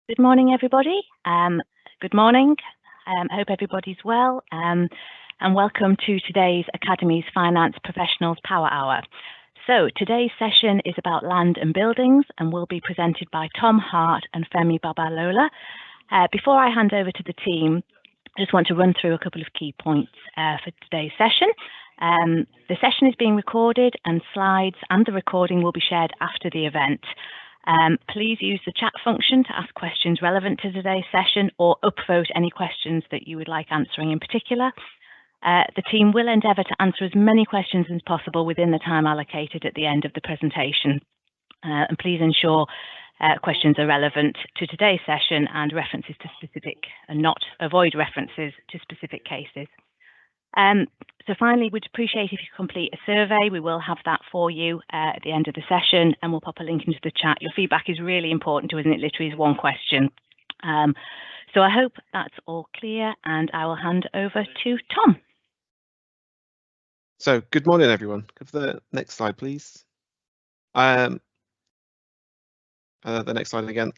Good morning, everybody. Good morning. Hope everybody's well. And welcome to today's Academy's Finance Professionals Power Hour. So today's session is about land and buildings and will be presented by Tom Hart and Femi Babalola. Before I hand over to the team, I just want to run through a couple of key points for today's session. The session is being recorded and slides and the recording will be shared after the event. Please use the chat function to ask questions relevant to today's session or upvote any questions that you would like answering in particular. The team will endeavour to answer as many questions as possible within the time allocated at the end of the presentation. And please ensure questions are relevant to today's session and references to specific and not avoid references to specific cases. So finally, we'd appreciate if you complete a survey. We will have that for you at the end of the session and we'll pop a link into the chat. Your feedback is really important to us and it literally is one question. So I hope that's all clear and I will hand over to Tom. So good morning, everyone. Go for the next slide, please. The next slide again.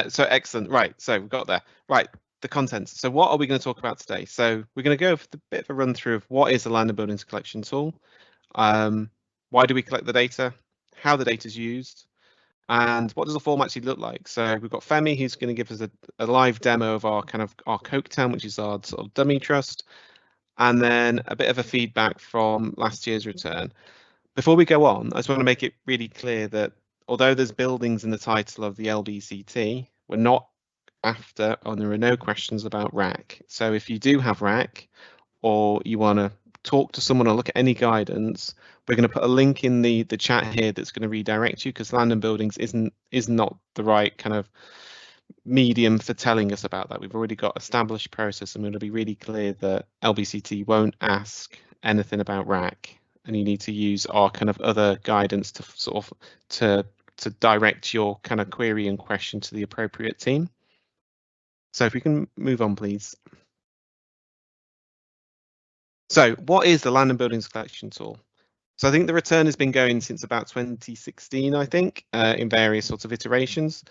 So excellent. Right, so we've got there. Right. The contents. So what are we going to talk about today? So we're going to go for a bit of a run through of what is the land and buildings collection tool, why do we collect the data, how the data is used, and what does the form actually look like. So we've got Femi who's going to give us a live demo of our Coketown, which is our sort of dummy trust, and then a bit of a feedback from last year's return. Before we go on, I just want to make it really clear that although there's buildings in the title of the LBCT, we're not after, and there are no questions about RAC. So if you do have RAC or you want to talk to someone or look at any guidance, we're going to put a link in the chat here that's going to redirect you, because land and buildings is not the right kind of medium for telling us about that. We've already got established process and we're going to be really clear that LBCT won't ask anything about RAC, and you need to use our kind of other guidance to sort of to direct your kind of query and question to the appropriate team. So if we can move on, please. So what is the land and buildings collection tool? So I think the return has been going since about 2016, I think, in various sorts of iterations.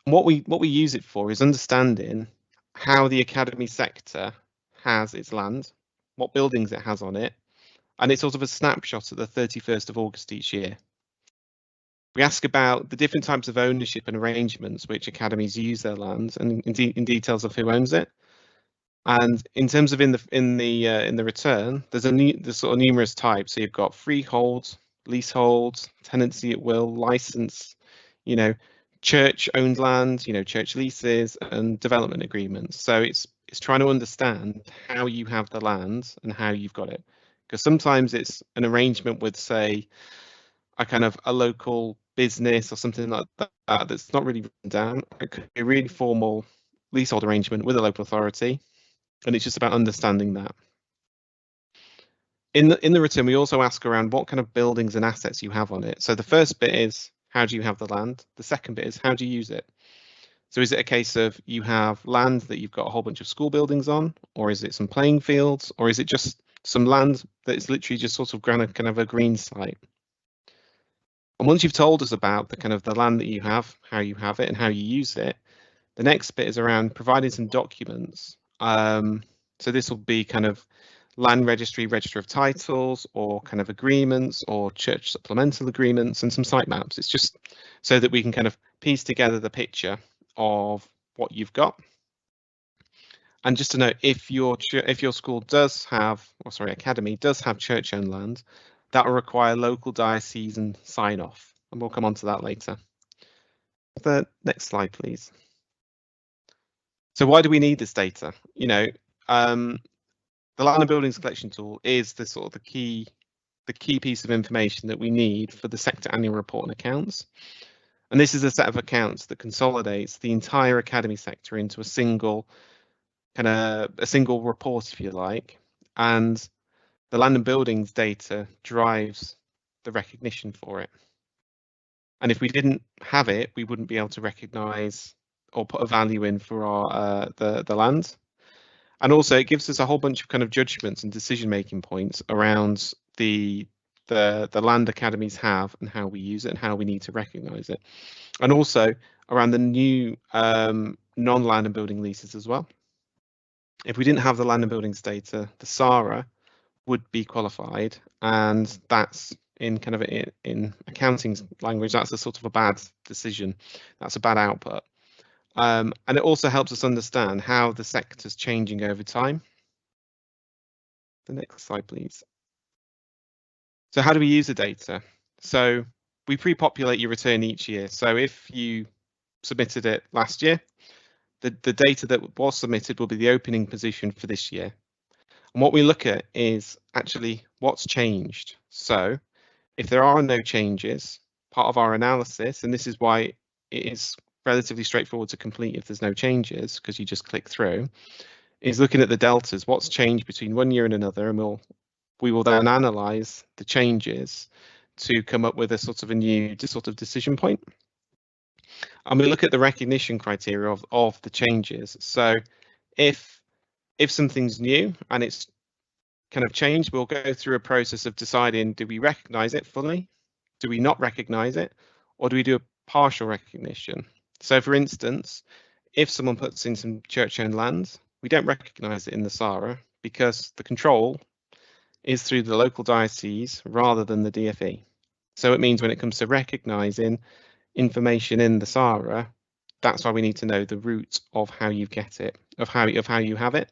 And what we use it for is understanding how the academy sector has its land, what buildings it has on it, and it's sort of a snapshot at the 31st of August each year. We ask about the different types of ownership and arrangements which academies use their land, and in details of who owns it. And in terms of in the return, there's sort of numerous types. So you've got freehold, leasehold, tenancy at will, license, church-owned land, church leases, and development agreements. So it's trying to understand how you have the land and how you've got it, because sometimes it's an arrangement with, say, a local business or something like that that's not really written down. It could be a really formal leasehold arrangement with a local authority, and it's just about understanding that. In the return, we also ask around what kind of buildings and assets you have on it. So the first bit is, how do you have the land? The second bit is, how do you use it? So is it a case of you have land that you've got a whole bunch of school buildings on, or is it some playing fields, or is it just some land that is literally just sort of kind of a green site? And once you've told us about the land that you have, how you have it and how you use it, the next bit is around providing some documents. So this will be kind of land registry, register of titles, or kind of agreements, or church supplemental agreements, and some site maps. It's just so that we can kind of piece together the picture of what you've got. And just to note, if your school does have, academy does have church-owned land, that will require local diocesan sign-off, and we'll come on to that later. The next slide, please. So why do we need this data? The land and buildings collection tool is the key piece of information that we need for the sector annual report and accounts. And this is a set of accounts that consolidates the entire academy sector into a single report, if you like, and the land and buildings data drives the recognition for it. And if we didn't have it, we wouldn't be able to recognise or put a value in for our the land. And also it gives us a whole bunch of kind of judgments and decision-making points around the the land academies have and how we use it and how we need to recognise it, and also around the new non-land and building leases as well. If we didn't have the land and buildings data, the SARA would be qualified, and that's in kind of in accounting language, that's a sort of a bad decision. That's a bad output. And it also helps us understand how the sector's changing over time. The next slide, please. So how do we use the data? So we pre-populate your return each year. So if you submitted it last year, the data that was submitted will be the opening position for this year. And what we look at is actually what's changed. So if there are no changes, part of our analysis, and this is why it is relatively straightforward to complete if there's no changes, because you just click through, is looking at the deltas, what's changed between one year and another, and we will then analyze the changes to come up with a sort of a new sort of decision point. And we look at the recognition criteria of the changes. So if something's new and it's kind of changed, we'll go through a process of deciding, do we recognize it fully? Do we not recognize it? Or do we do a partial recognition? So for instance, if someone puts in some church-owned land, we don't recognize it in the SARA because the control is through the local diocese rather than the DFE. So it means when it comes to recognizing information in the SARA, that's why we need to know the route of how you get it, of how you have it.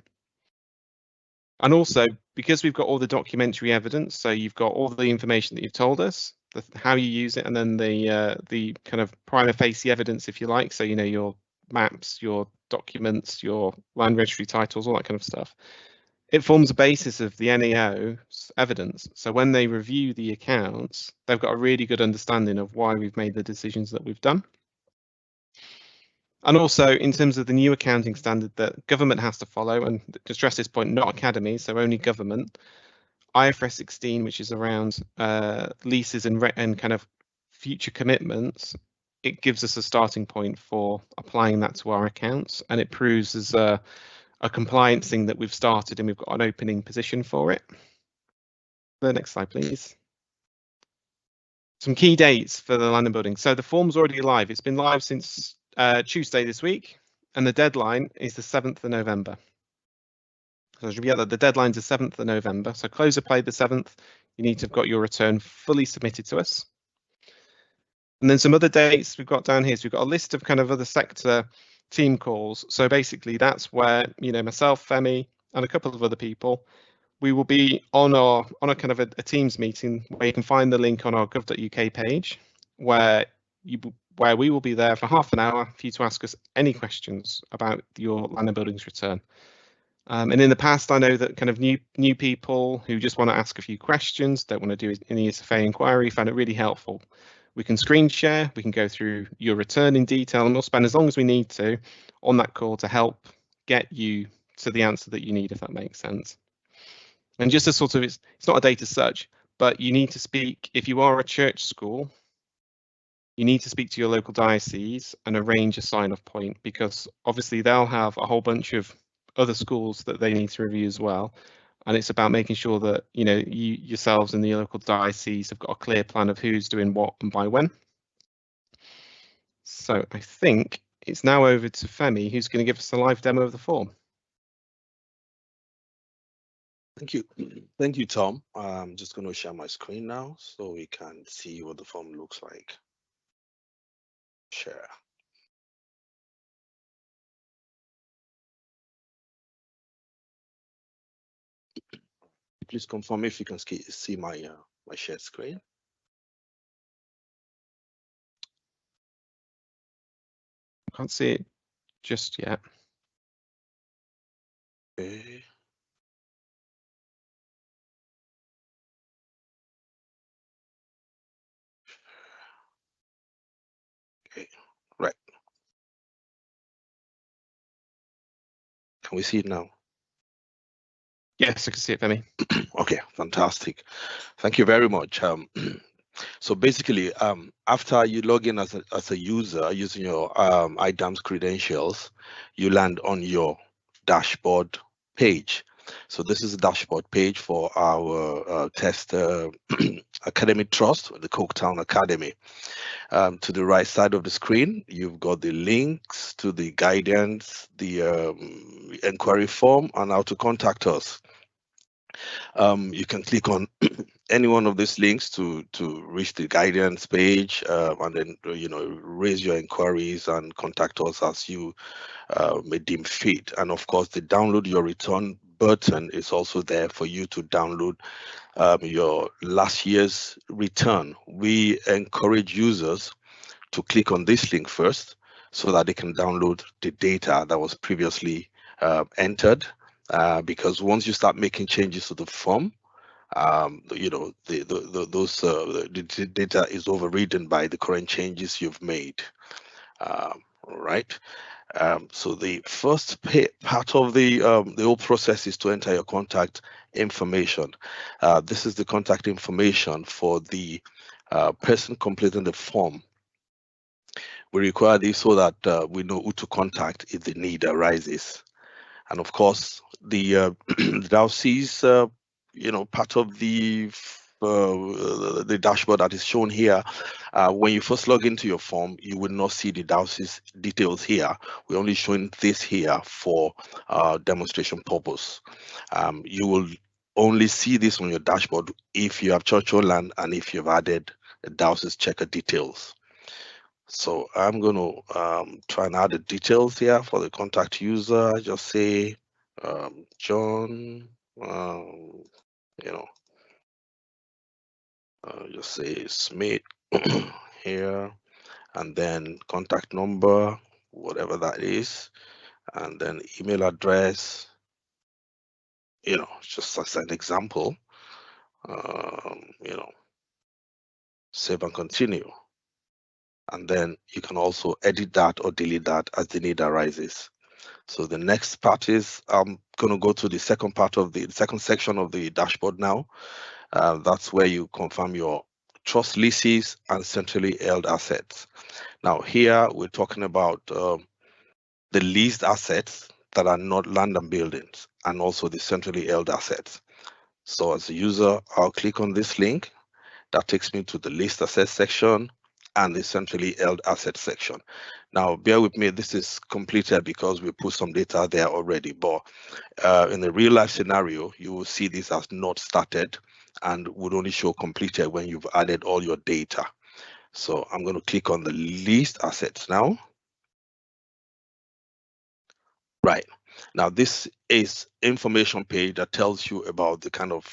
And also, because we've got all the documentary evidence, so you've got all the information that you've told us, how you use it, and then the kind of prima facie evidence, if you like, so you know your maps, your documents, your land registry titles, all that kind of stuff. It forms the basis of the NAO's evidence. So when they review the accounts, they've got a really good understanding of why we've made the decisions that we've done. And also in terms of the new accounting standard that government has to follow, and to stress this point, not academies, so only government, IFRS 16, which is around leases and kind of future commitments, it gives us a starting point for applying that to our accounts, and it proves as a compliance thing that we've started and we've got an opening position for it. The next slide, please. Some key dates for the land and building. So the form's already live. It's been live since Tuesday this week, and the deadline is the 7th of November. So the deadline's the 7th of November. So close of play the 7th. You need to have got your return fully submitted to us. And then some other dates we've got down here. So we've got a list of kind of other sector team calls. So basically that's where, you know, myself, Femi, and a couple of other people, we will be on a kind of a Teams meeting where you can find the link on our gov.uk page where we will be there for half an hour for you to ask us any questions about your land and buildings return. And in the past, I know that kind of new people who just want to ask a few questions, don't want to do any SFA inquiry, found it really helpful. We can screen share, we can go through your return in detail, and we'll spend as long as we need to on that call to help get you to the answer that you need, if that makes sense. And just a sort of, it's not a data search, but you need to speak, if you are a church school, you need to speak to your local diocese and arrange a sign-off point, because obviously they'll have a whole bunch of other schools that they need to review as well. And it's about making sure that, you know, you yourselves and the local diocese have got a clear plan of who's doing what and by when. So I think it's now over to Femi, who's going to give us a live demo of the form. Thank you, Tom. I'm just going to share my screen now so we can see what the form looks like. Share. Please confirm if you can see my my shared screen. Can't see it just yet. Okay. Okay, right. Can we see it now? Yes, I can see it, Femi. Okay, fantastic. Thank you very much. So basically, after you log in as a user using your IDAMS credentials, you land on your dashboard page. So this is the dashboard page for our test academy trust, the Coketown Academy. To the right side of the screen, you've got the links to the guidance, the inquiry form, and how to contact us. You can click on any one of these links to reach the guidance page, and then raise your inquiries and contact us as you may deem fit. And of course, the download your return button is also there for you to download your last year's return. We encourage users to click on this link first so that they can download the data that was previously entered, because once you start making changes to the form, the data is overridden by the current changes you've made. Right. So the first part of the whole process is to enter your contact information. This is the contact information for the person completing the form. We require this so that we know who to contact if the need arises. And of course, the diocese, part of the dashboard that is shown here, when you first log into your form, you will not see the diocese details here. We're only showing this here for demonstration purpose. You will only see this on your dashboard if you have church-owned land and if you've added the diocese checker details. So I'm going to try and add the details here for the contact user. Just say John, just say Smith here, and then contact number, whatever that is, and then email address, just as an example, save and continue. And then you can also edit that or delete that as the need arises. So the next part is I'm going to go to the second part of the second section of the dashboard now. That's where you confirm your trust leases and centrally held assets. Now here we're talking about the leased assets that are not land and buildings, and also the centrally held assets. So as a user, I'll click on this link. That takes me to the leased assets section and the centrally held asset section. Now, bear with me, this is completed because we put some data there already, but in the real life scenario, you will see this as not started and would only show completed when you've added all your data. So I'm going to click on the leased assets now. Right. Now, this is information page that tells you about the kind of,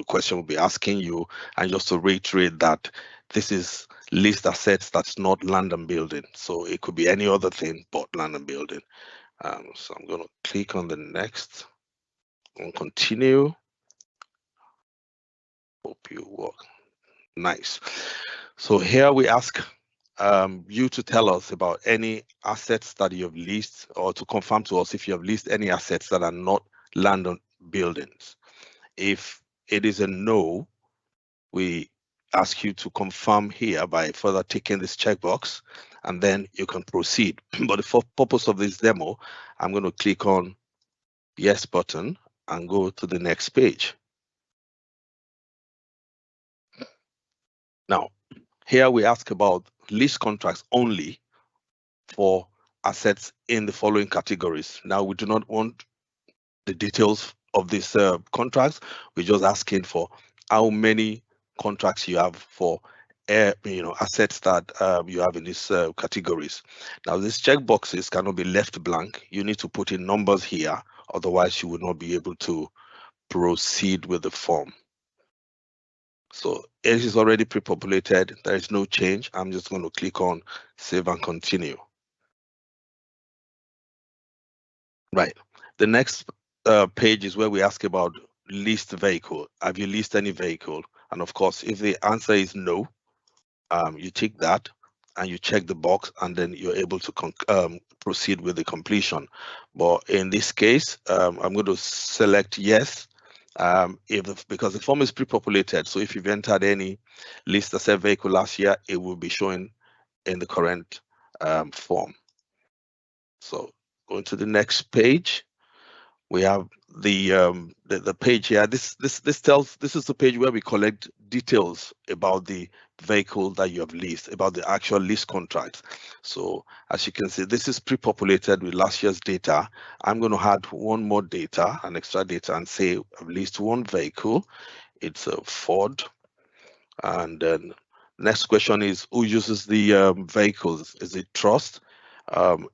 question we'll be asking you. And just to reiterate that this is leased assets that's not land and building. So it could be any other thing but land and building. So I'm going to click on the next and continue. Hope you work. Nice. So here we ask you to tell us about any assets that you have leased, or to confirm to us if you have leased any assets that are not land and buildings. If it is a no, we ask you to confirm here by further ticking this checkbox, and then you can proceed. But for purpose of this demo, I'm going to click on yes button and go to the next page. Now, here we ask about lease contracts only for assets in the following categories. Now, we do not want the details of these contracts. We're just asking for how many contracts you have for assets that you have in these categories. Now, these checkboxes cannot be left blank. You need to put in numbers here, otherwise you will not be able to proceed with the form. So it is already pre-populated. There is no change. I'm just going to click on save and continue. Right. The next page is where we ask about leased vehicle. Have you leased any vehicle? And of course, if the answer is no, you tick that and you check the box, and then you're able to proceed with the completion. But in this case, I'm going to select yes, because the form is pre-populated. So if you've entered any leased asset vehicle last year, it will be showing in the current form. So going to the next page, We have the page here. This is the page where we collect details about the vehicle that you have leased, about the actual lease contract. So as you can see, this is pre-populated with last year's data. I'm going to add one more data, an extra data, and say I've leased one vehicle. It's a Ford. And then next question is, who uses the vehicles? Is it trust?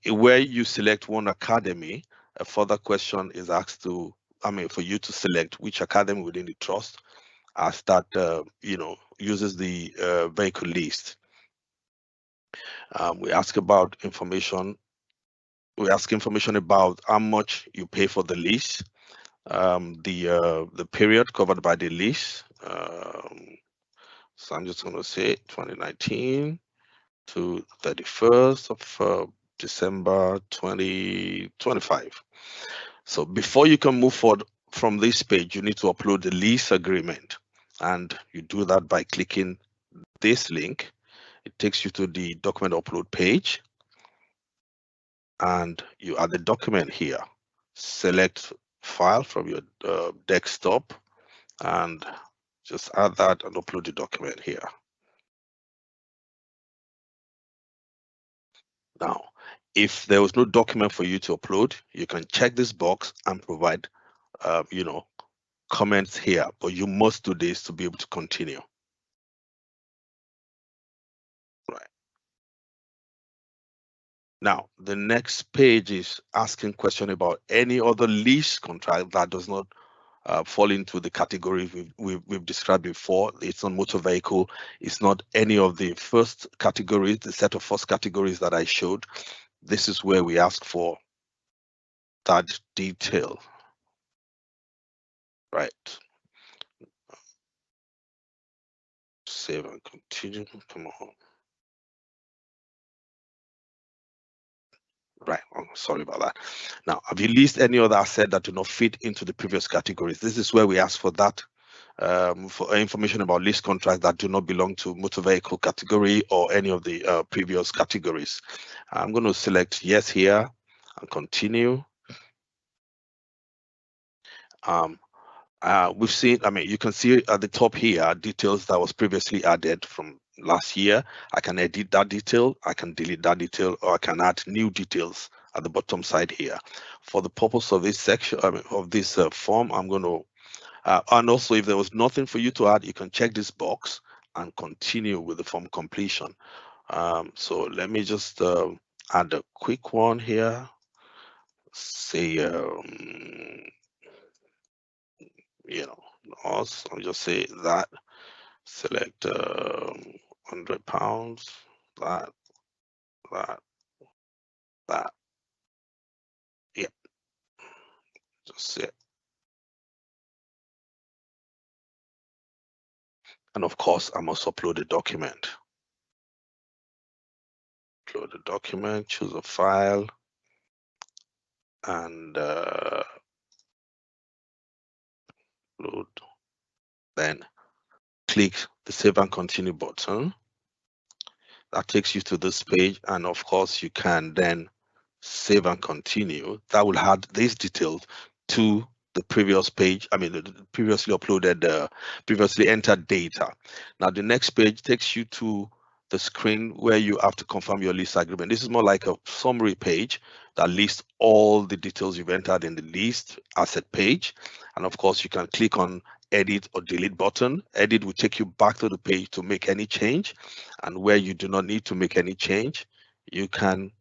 Where you select one academy, a further question is asked for you to select which academy within the trust as that uses the vehicle list. We ask about information. We ask information about how much you pay for the lease, the period covered by the lease. So I'm just going to say 2019 to 31st of December 2025. So before you can move forward from this page, you need to upload the lease agreement. And you do that by clicking this link. It takes you to the document upload page. And you add the document here. Select file from your desktop and just add that and upload the document here. Now, if there was no document for you to upload, you can check this box and provide, comments here, but you must do this to be able to continue. Right. Now, the next page is asking question about any other lease contract that does not fall into the category we've described before. It's not motor vehicle. It's not any of the first categories, the set of first categories that I showed. This is where we ask for that detail. Right. Save and continue. Come on. Right. Oh, sorry about that. Now, have you leased any other asset that do not fit into the previous categories? This is where we ask for that, for information about lease contracts that do not belong to motor vehicle category or any of the previous categories. I'm going to select yes here and continue. We've seen, you can see at the top here, details that was previously added from last year. I can edit that detail, I can delete that detail, or I can add new details at the bottom side here. For the purpose of this section, of this form, I'm going to, and also if there was nothing for you to add, you can check this box and continue with the form completion. So let me just add a quick one here. Say, I'll just say that, select £100, that, yep, just it. And of course, I must upload the document. Upload the document, choose a file, and upload. Then click the Save and Continue button. That takes you to this page, and of course, you can then save and continue. That will add these details to the previous page, the previously uploaded, previously entered data. Now, the next page takes you to the screen where you have to confirm your lease agreement. This is more like a summary page that lists all the details you've entered in the leased asset page. And of course, you can click on edit or delete button. Edit will take you back to the page to make any change. And where you do not need to make any change, you can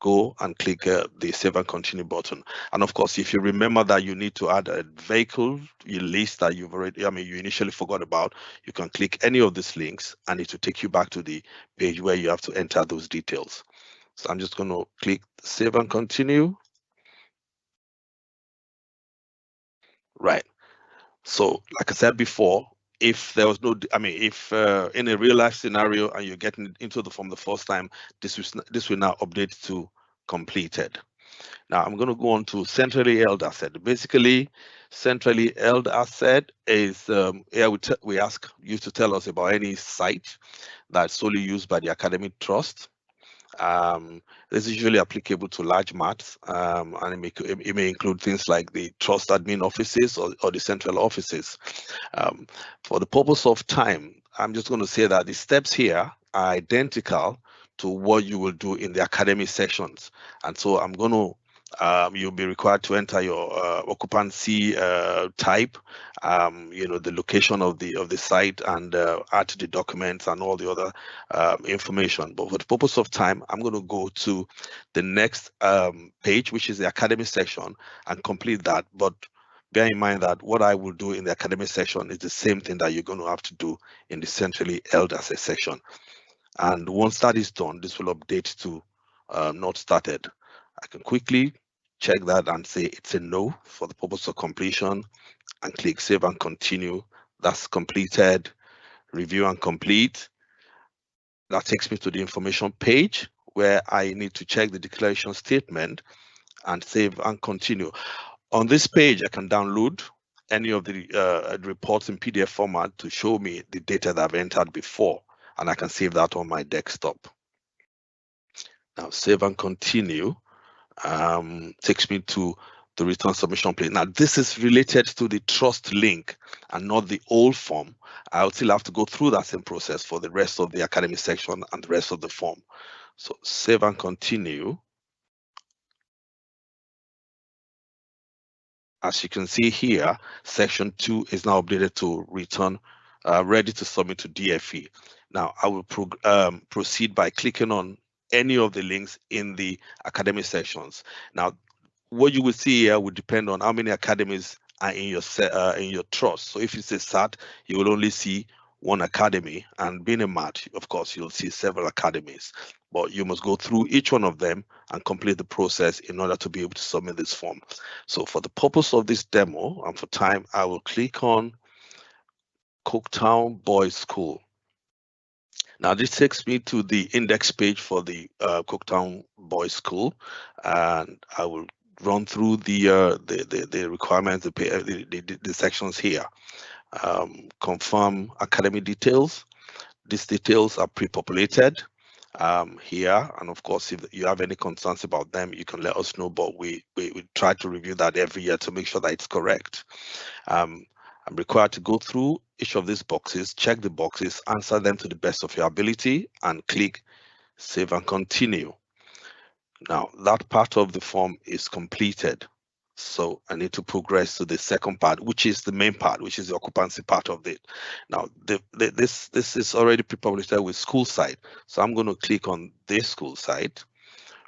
go and click the Save and Continue button. And of course, if you remember that you need to add a vehicle you list that you've already, you initially forgot about, you can click any of these links and it will take you back to the page where you have to enter those details. So I'm just going to click Save and Continue. Right. So like I said before, if there was no, if in a real life scenario and you're getting into the form the first time, this will now update to completed. Now I'm going to go on to centrally held asset. Basically, centrally held asset is here we ask you to tell us about any site that's solely used by the academic trust. This is usually applicable to large mats, and it may include things like the trust admin offices or the central offices. For the purpose of time, I'm just going to say that the steps here are identical to what you will do in the academy sessions. And so I'm going to you'll be required to enter your occupancy type, the location of the site, and add the documents and all the other information. But for the purpose of time, I'm going to go to the next page, which is the academy section, and complete that. But bear in mind that what I will do in the academy section is the same thing that you're going to have to do in the centrally held asset section. And once that is done, this will update to not started. I can quickly check that and say it's a no for the purpose of completion, and click save and continue. That's completed. Review and complete. That takes me to the information page where I need to check the declaration statement and save and continue. On this page, I can download any of the reports in PDF format to show me the data that I've entered before, and I can save that on my desktop. Now, save and continue takes me to the return submission page. Now, this is related to the trust link and not the old form. I'll still have to go through that same process for the rest of the academy section and the rest of the form. So save and continue. As you can see here, section 2 is now updated to return ready to submit to DFE. Now, I will proceed by clicking on any of the links in the academy sections. Now, what you will see here will depend on how many academies are in your trust. So if it's a SAT, you will only see one academy, and being a MAT, of course, you'll see several academies, but you must go through each one of them and complete the process in order to be able to submit this form. So for the purpose of this demo and for time, I will click on Coketown Boys School. Now this takes me to the index page for the Coketown Boys School, and I will run through the requirements, the sections here. Confirm academy details. These details are pre-populated here, and of course, if you have any concerns about them, you can let us know. But we try to review that every year to make sure that it's correct. I'm required to go through each of these boxes, check the boxes, answer them to the best of your ability, and click save and continue. Now that part of the form is completed. So I need to progress to the second part, which is the main part, which is the occupancy part of it. Now, this is already pre-published with school site. So I'm going to click on this school site,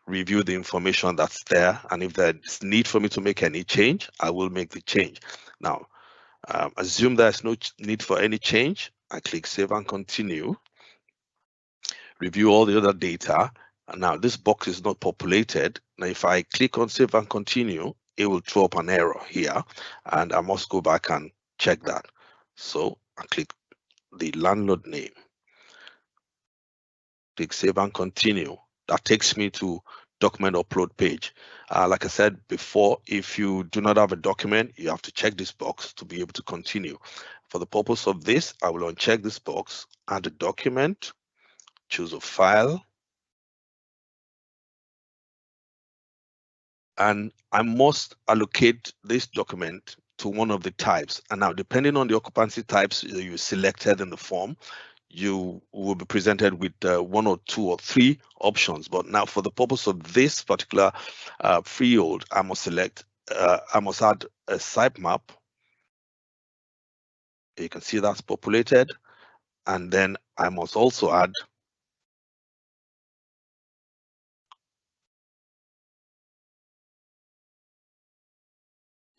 review the information that's there, and if there's need for me to make any change, I will make the change. Now, assume there's no need for any change. I click save and continue. Review all the other data. And now this box is not populated. Now, if I click on save and continue, it will throw up an error here, and I must go back and check that. So I click the landlord name, click save and continue. That takes me to document upload page. Like I said before, if you do not have a document, you have to check this box to be able to continue. For the purpose of this, I will uncheck this box, add a document, choose a file, and I must allocate this document to one of the types. And now, depending on the occupancy types you selected in the form, you will be presented with 1 or 2 or 3 options. But now, for the purpose of this particular freehold, I must select, I must add a site map. You can see that's populated. And then I must also add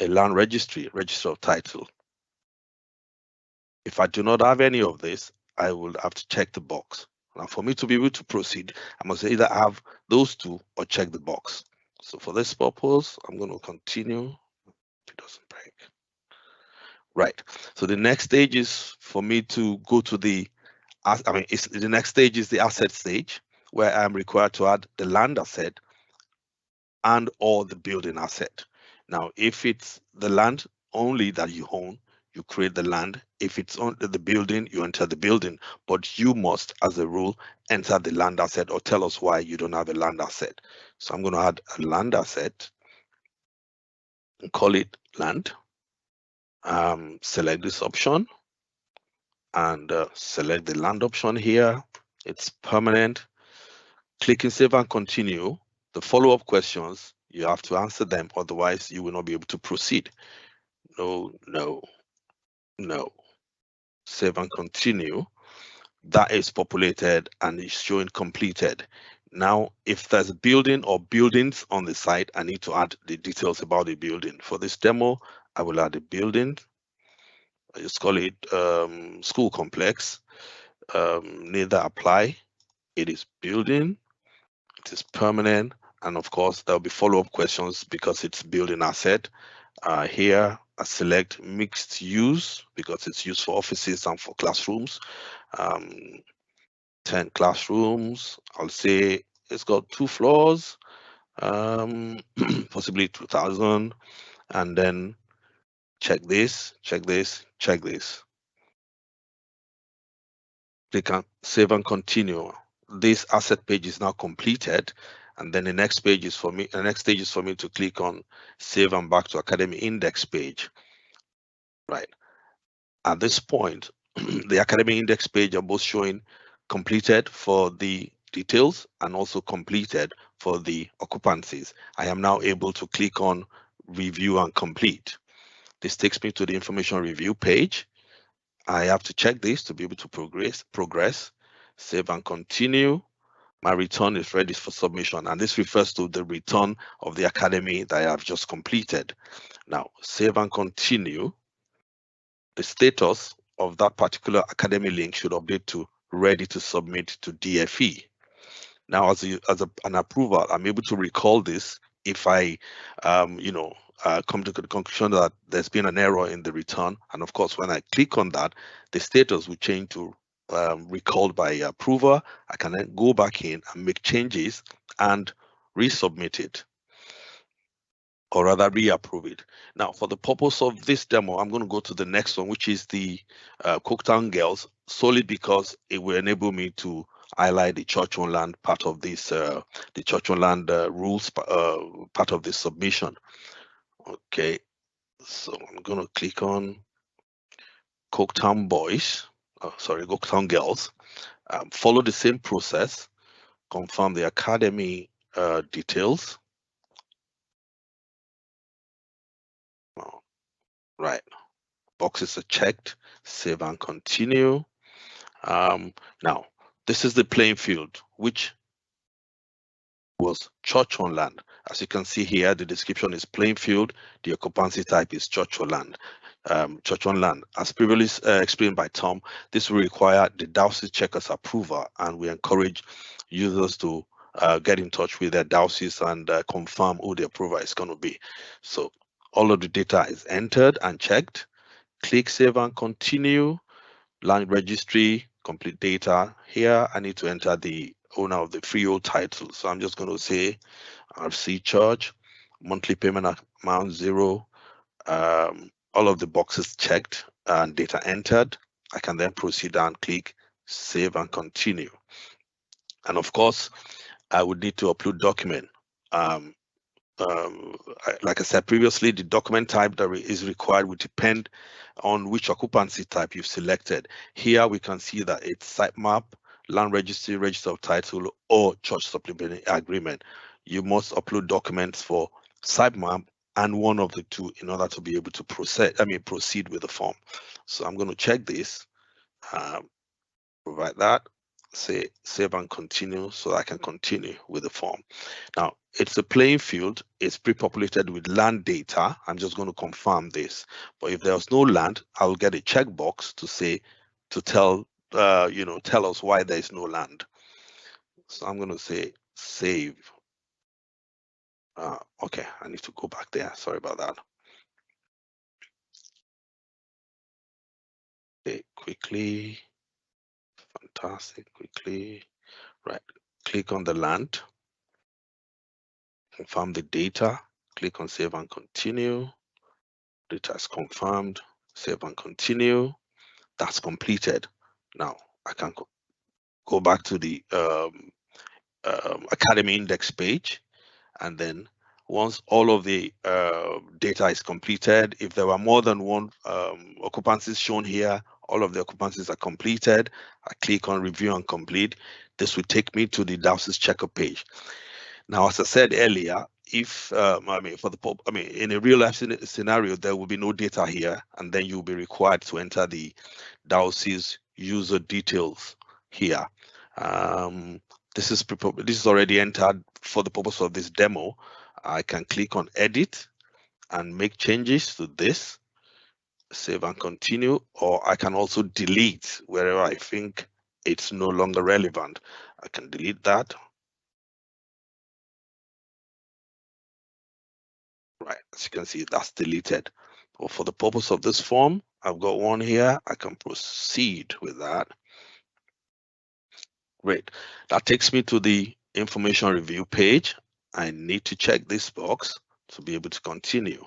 a land registry, register of title. If I do not have any of this, I will have to check the box. Now, for me to be able to proceed, I must either have those 2 or check the box. So for this purpose, I'm going to continue. It doesn't break. Right. So the next stage is for me to go to the next stage is the asset stage, where I'm required to add the land asset and or the building asset. Now, if it's the land only that you own, you create the land. If it's on the building, you enter the building, but you must, as a rule, enter the land asset or tell us why you don't have a land asset. So I'm going to add a land asset and call it land. Select this option and select the land option here. It's permanent. Click in save and continue. The follow-up questions, you have to answer them, otherwise you will not be able to proceed. No, no, no. Save and continue. That is populated and is showing completed. Now, if there's a building or buildings on the site, I need to add the details about the building. For this demo, I will add a building. I just call it school complex. Neither apply. It is building. It is permanent. And of course, there'll be follow-up questions because it's building asset. Here, I select mixed use because it's used for offices and for classrooms. 10 classrooms. I'll say it's got 2 floors, possibly 2,000. And then check this, check this, check this. Click on save and continue. This asset page is now completed. And then the next page is for me, the next stage is for me to click on save and back to Academy Index page. Right. At this point, the Academy Index page are both showing completed for the details and also completed for the occupancies. I am now able to click on review and complete. This takes me to the information review page. I have to check this to be able to progress, save and continue. My return is ready for submission, and this refers to the return of the academy that I have just completed. Now, save and continue. The status of that particular academy link should update to ready to submit to DFE. Now, as an approver, I'm able to recall this if I, come to the conclusion that there's been an error in the return. And of course, when I click on that, the status will change to recalled by approver. I can then go back in and make changes and resubmit it, or rather reapprove it. Now, for the purpose of this demo, I'm going to go to the next one, which is the Cooktown Girls, solely because it will enable me to highlight the church on land part of this, the church on land rules part of this submission. Okay, so I'm going to click on Cooktown Boys, Cooktown Girls. Follow the same process, confirm the academy details. Right, boxes are checked, save and continue. Now, this is the playing field, which was church on land. As you can see here, the description is playing field. The occupancy type is church on land. Church on land. As previously explained by Tom, this will require the diocese checker's approval, and we encourage users to get in touch with their diocese and confirm who the approver is going to be. So all of the data is entered and checked. Click save and continue. Land registry, complete data. Here I need to enter the owner of the freehold title. So I'm just going to say RC charge, monthly payment amount 0, all of the boxes checked and data entered. I can then proceed and click save and continue. And of course, I would need to upload document. Like I said previously, the document type that is required will depend on which occupancy type you've selected. Here we can see that it's sitemap, land registry, register of title, or church supplementary agreement. You must upload documents for sitemap and one of the two in order to be able to proceed with the form. So I'm going to check this, provide that, say save and continue, so I can continue with the form. Now, it's a playing field, it's pre-populated with land data. I'm just going to confirm this. But if there's no land, I'll get a checkbox to say, to tell us why there is no land. So I'm going to say save. Okay, I need to go back there. Sorry about that. Okay, quickly. Fantastic, quickly. Right, click on the land. Confirm the data, click on save and continue. Data is confirmed, Save and continue. That's completed. Now I can go back to the Academy Index page, and then once all of the data is completed, if there were more than one occupancies shown here, all of the occupancies are completed. I click on review and complete. This will take me to the Dowsys checker page. Now, as I said earlier, if in a real life scenario, there will be no data here, and then you'll be required to enter the Dowsys user details here. This is already entered for the purpose of this demo. I can click on edit and make changes to this, save and continue, or I can also delete wherever I think it's no longer relevant. I can delete that. Right, as you can see, that's deleted. But for the purpose of this form, I've got one here. I can proceed with that. Great. That takes me to the information review page. I need to check this box to be able to continue.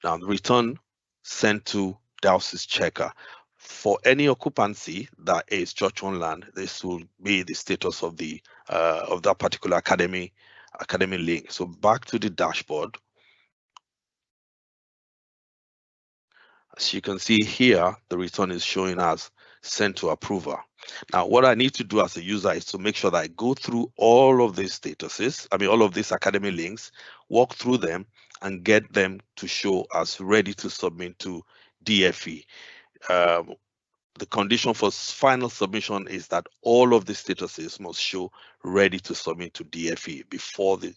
Now, the return sent to Dowsys checker. For any occupancy that is church-owned land, this will be the status of the of that particular academy link. So back to the dashboard. As you can see here, the return is showing as sent to approver. Now, what I need to do as a user is to make sure that I go through all of these statuses, all of these academy links, walk through them and get them to show as ready to submit to DFE. The condition for final submission is that all of the statuses must show ready to submit to DFE before the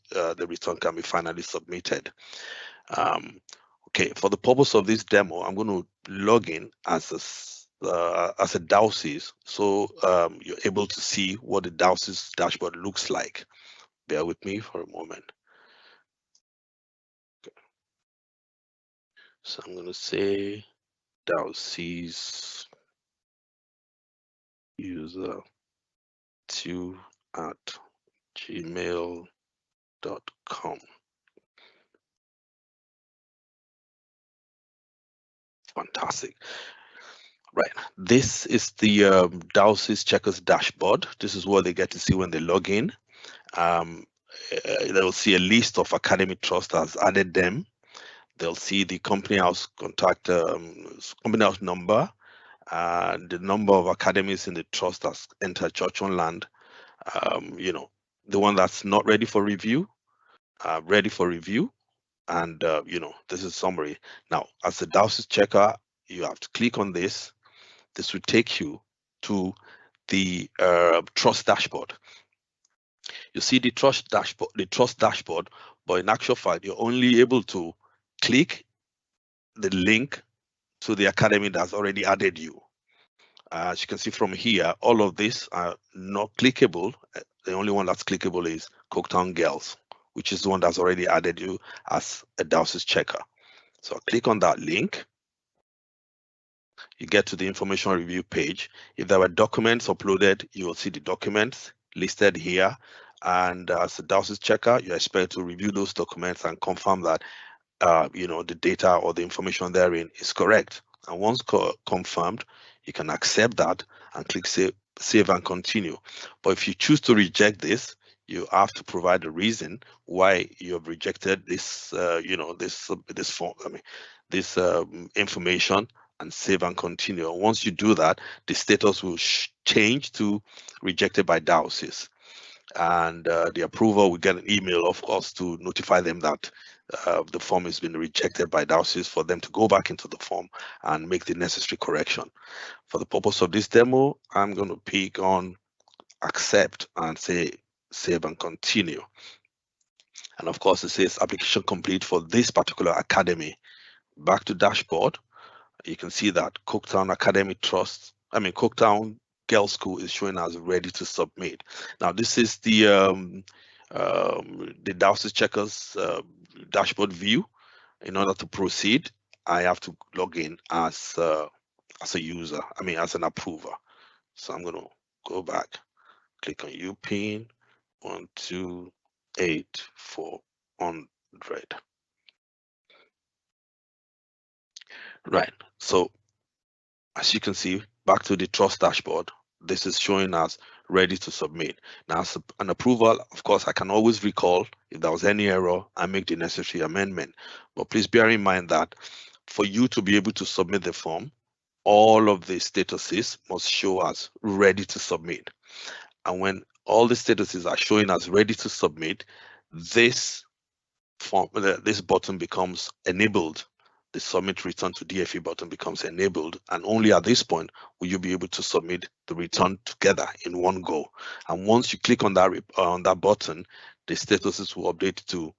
return can be finally submitted. Okay, for the purpose of this demo, I'm going to log in as a Dowsys, so you're able to see what the Dowsys dashboard looks like. Bear with me for a moment. Okay. So I'm going to say Dowsys user 2@gmail.com. Fantastic. Right, this is the Dowsys checkers dashboard. This is what they get to see when they log in. They'll see a list of academy trust has added them. They'll see the company house company house number, the number of academies in the trust that's entered church-owned land. The one that's not ready for review, ready for review, and this is summary. Now, as a Dowsys checker, you have to click on this. This will take you to the trust dashboard. You see the trust dashboard, but in actual fact, you're only able to click the link to the academy that's already added you. As you can see from here, all of these are not clickable. The only one that's clickable is Coketown Girls, which is the one that's already added you as a Dowsys checker. So I'll click on that link. You get to the information review page. If there were documents uploaded, you will see the documents listed here. And as a Dowsys checker, you're expected to review those documents and confirm that the data or the information therein is correct. And once confirmed, you can accept that and click save and continue. But if you choose to reject this, you have to provide a reason why you have rejected this, this information, and save and continue. And once you do that, the status will change to rejected by Dowsys. And the approver will get an email, of course, to notify them that the form has been rejected by Dowsys, for them to go back into the form and make the necessary correction. For the purpose of this demo, I'm going to pick on accept and say save and continue. And of course, it says application complete for this particular academy. Back to dashboard, you can see that Coketown Girls School is showing as ready to submit. Now, this is the Dowsys checkers dashboard view. In order to proceed, I have to log in as a user, as an approver. So I'm going to go back, click on UPIN 128400. Right. So as you can see, back to the trust dashboard, this is showing us ready to submit. Now, as an approval, of course, I can always recall if there was any error and make the necessary amendment. But please bear in mind that for you to be able to submit the form, all of the statuses must show as ready to submit. And when all the statuses are showing as ready to submit, this form, this button becomes enabled. The submit return to DFE button becomes enabled, and only at this point will you be able to submit the return together in one go. And once you click on that button, the statuses will update to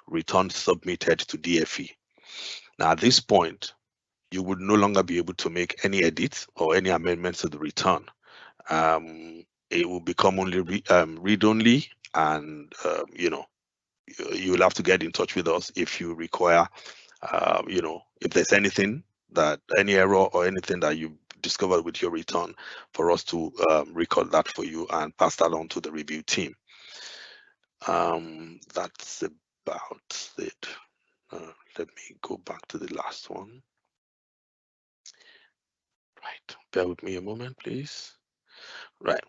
return submitted to DFE. Now at this point, you would no longer be able to make any edits or any amendments to the return. It will become only read only, and you'll have to get in touch with us if you require, if there's anything any error or anything that you discovered with your return, for us to record that for you and pass that on to the review team. That's about it. Let me go back to the last one. Right, bear with me a moment, please. Right.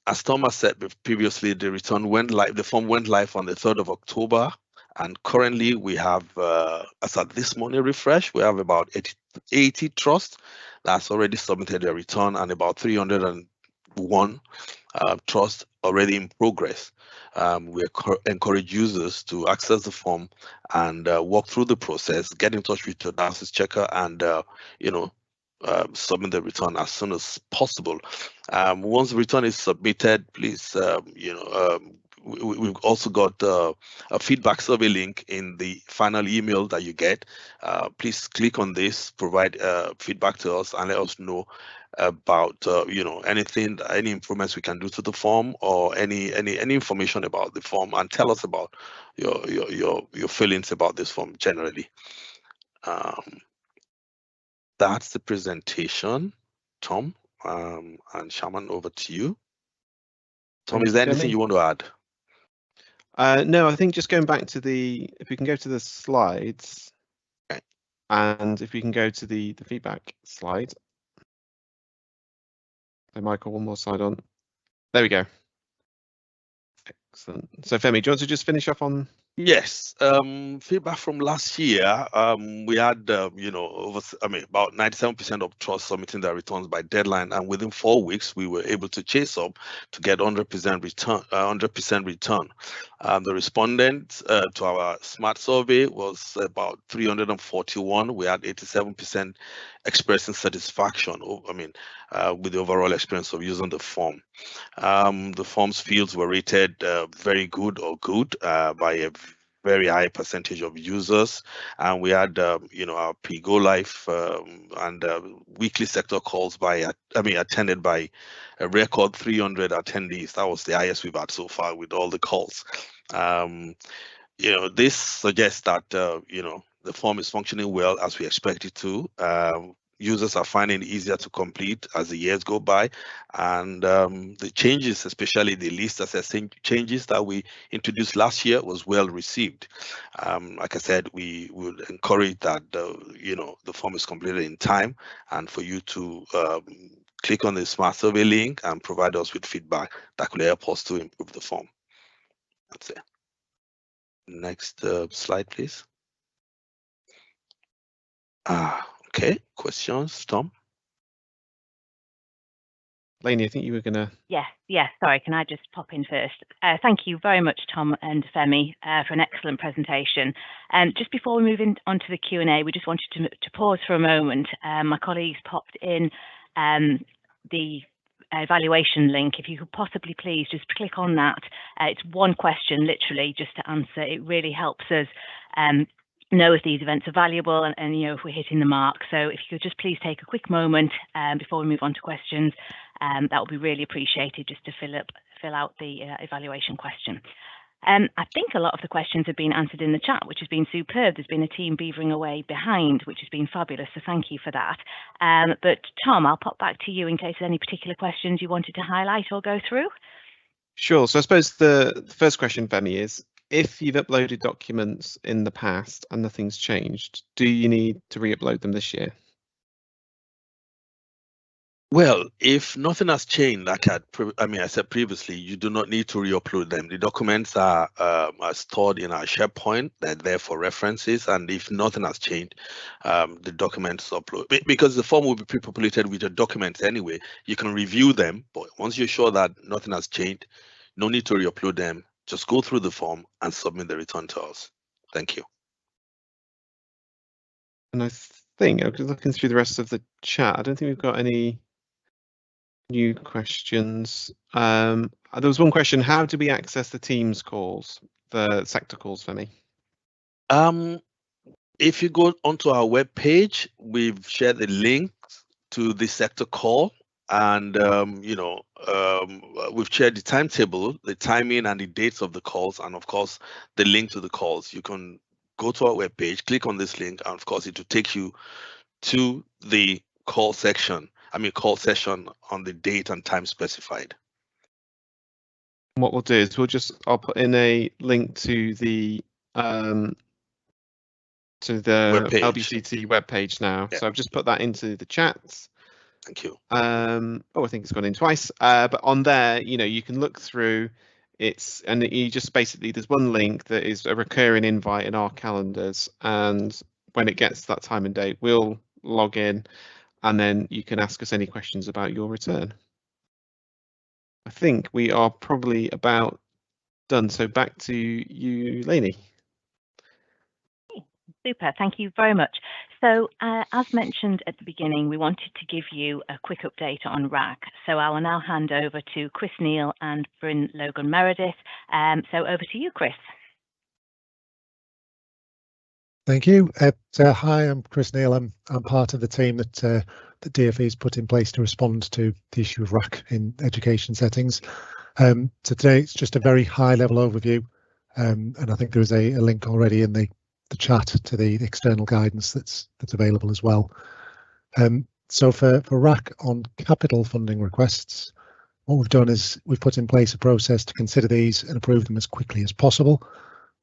As Thomas said previously, the return went live, the form went live on the 3rd of October. And currently we have, as at this morning refresh, we have about 80 trusts that's already submitted their return, and about 301 trusts already in progress. We encourage users to access the form and walk through the process, get in touch with your analysis checker, and submit the return as soon as possible. Once the return is submitted, please, we've also got a feedback survey link in the final email that you get. Please click on this, provide feedback to us, and let us know about any improvements we can do to the form, or any information about the form, and tell us about your feelings about this form generally. That's the presentation, Tom, and Shaman, over to you. Tom, is there anything you want to add? No, I think just going back to if we can go to the slides, okay. And if we can go to the feedback slide. So Michael, one more slide on. There we go. Excellent. So Femi, do you want to just finish off on? Yes, feedback from last year, we had, about 97% of trusts submitting their returns by deadline, and within 4 weeks, we were able to chase up to get 100% return. 100% return. The respondents to our SMART survey was about 341. We had 87% expressing satisfaction. With the overall experience of using the form. The form's fields were rated very good or good by a very high percentage of users, and we had our pre-go live and weekly sector calls attended by a record 300 attendees. That was the highest we've had so far with all the calls. This suggests that the form is functioning well as we expect it to. Users are finding it easier to complete as the years go by, and the changes, especially the list assessing changes that we introduced last year, was well received. Like I said, we would encourage that the form is completed in time, and for you to click on the Smart Survey link and provide us with feedback that could help us to improve the form. That's it. Next slide, please. Okay, questions, Tom? Lainey, I think you were going to... Yeah, sorry, can I just pop in first? Thank you very much, Tom and Femi, for an excellent presentation. Just before we move on to the Q&A, we just wanted to pause for a moment. My colleagues popped in the evaluation link. If you could possibly please just click on that. It's one question, literally, just to answer. It really helps us know if these events are valuable and if we're hitting the mark. So if you could just please take a quick moment before we move on to questions, that would be really appreciated, just to fill out the evaluation question. I think a lot of the questions have been answered in the chat, which has been superb. There's been a team beavering away behind, which has been fabulous, so thank you for that. But Tom, I'll pop back to you in case there's any particular questions you wanted to highlight or go through. Sure. So I suppose the first question, Femi, is if you've uploaded documents in the past and nothing's changed, do you need to re-upload them this year? Well, if nothing has changed, like I said previously, you do not need to re-upload them. The documents are stored in our SharePoint. They're there for references, and if nothing has changed, the documents upload because the form will be pre-populated with your documents anyway. You can review them, but once you're sure that nothing has changed, no need to re-upload them. Just go through the form and submit the return to us. Thank you. And I think, I'm looking through the rest of the chat, I don't think we've got any new questions. There was one question: how do we access the Teams calls, the sector calls for me? If you go onto our web page, we've shared the link to the sector call, and we've shared the timetable, the timing and the dates of the calls, and of course the link to the calls. You can go to our web page, click on this link, and of course it will take you to the call session on the date and time specified. What we'll do is I'll put in a link to the LBCT webpage now. Yeah. So I've just put that into the chat. Thank you. I think it's gone in twice. But on there, you can look through and you just basically, there's one link that is a recurring invite in our calendars, and when it gets to that time and date, we'll log in, and then you can ask us any questions about your return. I think we are probably about done. So back to you, Lainey. Super, thank you very much. So as mentioned at the beginning, we wanted to give you a quick update on RAC. So I will now hand over to Chris Neal and Bryn Logan Meredith. So over to you, Chris. Thank you. Hi, I'm Chris Neal. I'm part of the team that DfE has put in place to respond to the issue of RAC in education settings. So today it's just a very high level overview, and I think there is a link already in the chat to the external guidance that's available as well. So for RAC on capital funding requests, what we've done is we've put in place a process to consider these and approve them as quickly as possible.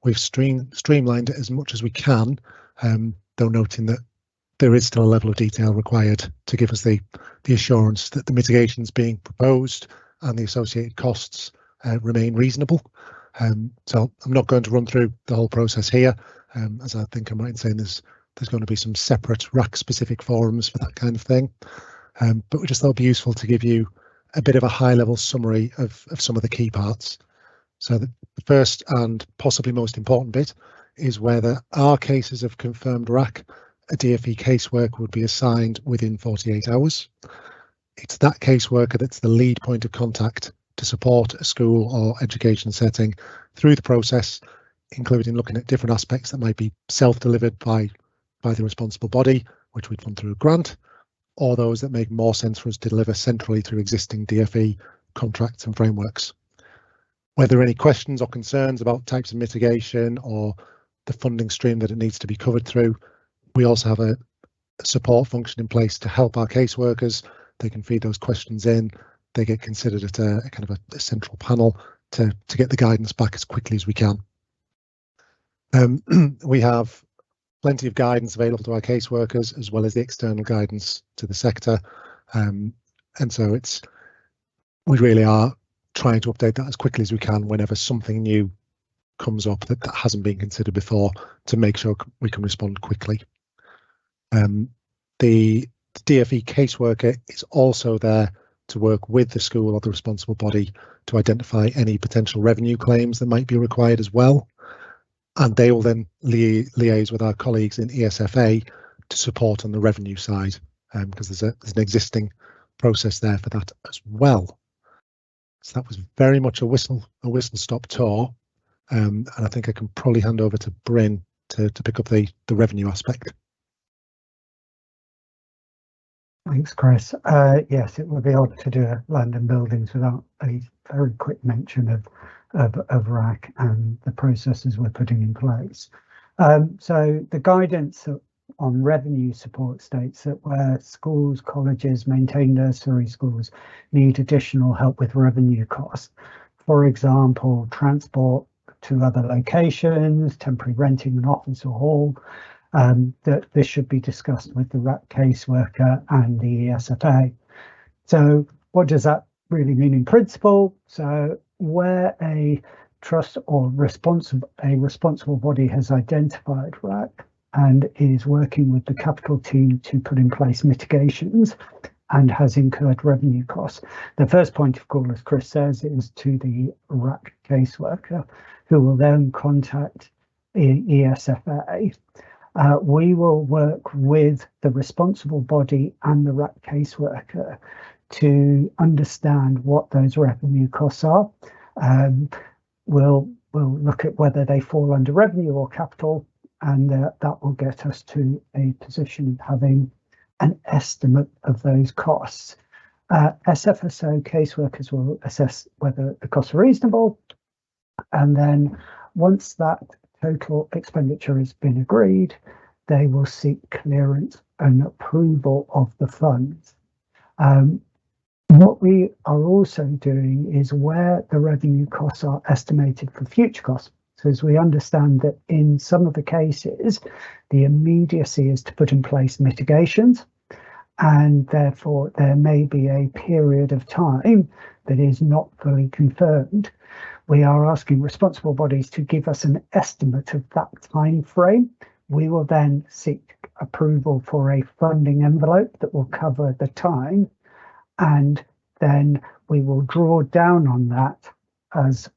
We've streamlined it as much as we can, though noting that there is still a level of detail required to give us the assurance that the mitigations being proposed and the associated costs remain reasonable. So I'm not going to run through the whole process here, as I think I'm right in saying there's going to be some separate RAC specific forums for that kind of thing. But we just thought it'd be useful to give you a bit of a high level summary of some of the key parts. So the first and possibly most important bit is where there are cases of confirmed RAC, a DfE caseworker would be assigned within 48 hours. It's that caseworker that's the lead point of contact to support a school or education setting through the process, including looking at different aspects that might be self-delivered by the responsible body, which we'd fund through a grant, or those that make more sense for us to deliver centrally through existing DfE contracts and frameworks. Were there any questions or concerns about types of mitigation or the funding stream that it needs to be covered through, we also have a support function in place to help our caseworkers. They can feed those questions in. They get considered at a kind of a central panel to get the guidance back as quickly as we can. We have plenty of guidance available to our caseworkers, as well as the external guidance to the sector. And so we really are trying to update that as quickly as we can whenever something new comes up that hasn't been considered before, to make sure we can respond quickly. The DfE caseworker is also there to work with the school or the responsible body to identify any potential revenue claims that might be required as well. And they will then liaise with our colleagues in ESFA to support on the revenue side, because there's an existing process there for that as well. So that was very much a whistle-stop tour, and I think I can probably hand over to Bryn to pick up the revenue aspect. Thanks, Chris. Yes, it would be odd to do land and buildings without a very quick mention of RAC and the processes we're putting in place. So the guidance on revenue support states that where schools, colleges, maintained nursery schools need additional help with revenue costs, for example, transport, to other locations, temporary renting an office or hall, that this should be discussed with the RAC caseworker and the ESFA. So what does that really mean in principle? So where a trust or responsible body has identified RAC and is working with the capital team to put in place mitigations and has incurred revenue costs, the first point of call, as Chris says, is to the RAC caseworker, who will then contact ESFA. We will work with the responsible body and the RAC caseworker to understand what those revenue costs are. We'll look at whether they fall under revenue or capital, and that will get us to a position of having an estimate of those costs. SFSO caseworkers will assess whether the costs are reasonable, and then once that total expenditure has been agreed, they will seek clearance and approval of the funds. What we are also doing is where the revenue costs are estimated for future costs. So as we understand that in some of the cases, the immediacy is to put in place mitigations, and therefore there may be a period of time that is not fully confirmed. We are asking responsible bodies to give us an estimate of that time frame. We will then seek approval for a funding envelope that will cover the time, and then we will draw down on that as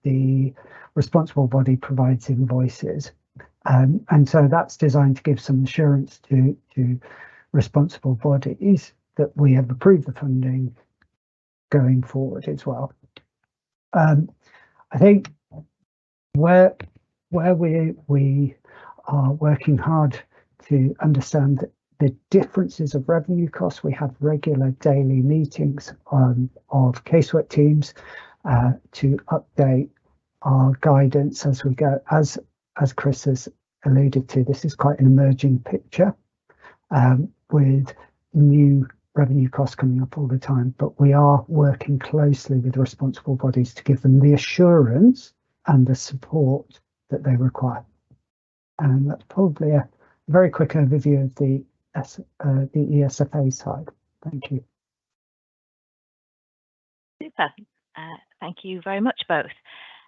the responsible body provides invoices. And so that's designed to give some assurance to responsible bodies that we have approved the funding going forward as well. I think where we are working hard to understand the differences of revenue costs, we have regular daily meetings of casework teams to update our guidance as we go. As Chris has alluded to, this is quite an emerging picture with new revenue costs coming up all the time, but we are working closely with responsible bodies to give them the assurance and the support that they require. And that's probably a very quick overview of the ESFA side. Thank you. Super. Thank you very much, both.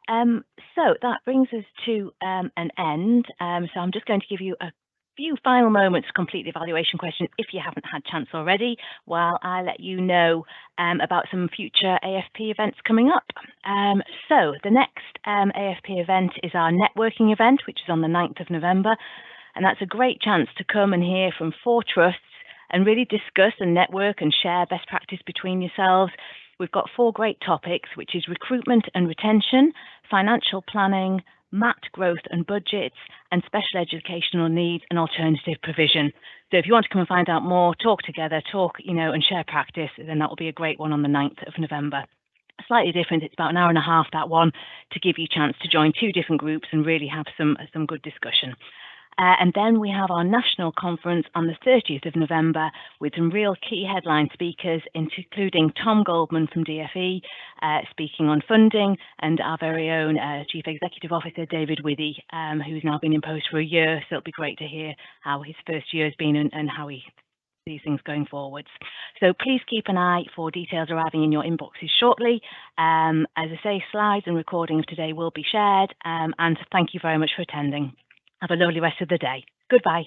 So that brings us to an end. So I'm just going to give you a few final moments to complete the evaluation questions if you haven't had a chance already, while I let you know about some future AFP events coming up. So the next AFP event is our networking event, which is on the 9th of November. And that's a great chance to come and hear from 4 trusts and really discuss and network and share best practice between yourselves. We've got 4 great topics, which is recruitment and retention, financial planning, MAT growth and budgets, and special educational needs and alternative provision. So if you want to come and find out more, talk together, and share practice, then that will be a great one on the 9th of November. Slightly different, it's about an hour and a half, that one, to give you a chance to join 2 different groups and really have some good discussion. And then we have our national conference on the 30th of November with some real key headline speakers, including Tom Goldman from DFE, speaking on funding, and our very own Chief Executive Officer, David Withey, who's now been in post for a year. So it'll be great to hear how his first year has been and how he sees things going forwards. So please keep an eye for details arriving in your inboxes shortly. As I say, slides and recording of today will be shared. And thank you very much for attending. Have a lovely rest of the day. Goodbye.